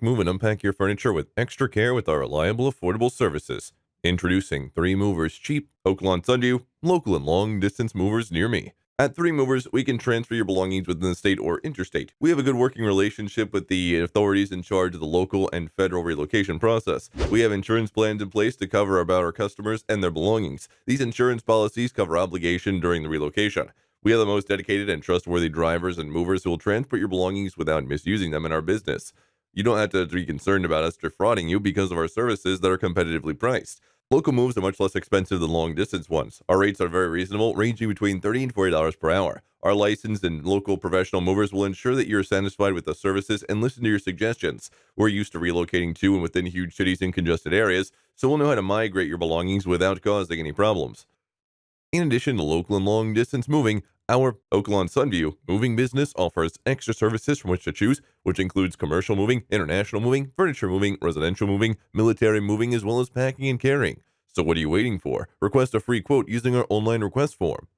move and unpack your furniture with extra care with our reliable, affordable services. Introducing 3 Movers Cheap, Oaklawn Sunview, local and long-distance movers near me. At 3 Movers, we can transfer your belongings within the state or interstate. We have a good working relationship with the authorities in charge of the local and federal relocation process. We have insurance plans in place to cover about our customers and their belongings. These insurance policies cover obligation during the relocation. We have the most dedicated and trustworthy drivers and movers who will transport your belongings without misusing them in our business. You don't have to be concerned about us defrauding you because of our services that are competitively priced. Local moves are much less expensive than long distance ones. Our rates are very reasonable, ranging between $30 and $40 per hour. Our licensed and local professional movers will ensure that you're satisfied with the services and listen to your suggestions. We're used to relocating to and within huge cities and congested areas, so we'll know how to migrate your belongings without causing any problems. In addition to local and long distance moving, our Oaklawn Sunview moving business offers extra services from which to choose, which includes commercial moving, international moving, furniture moving, residential moving, military moving, as well as packing and carrying. So what are you waiting for? Request a free quote using our online request form.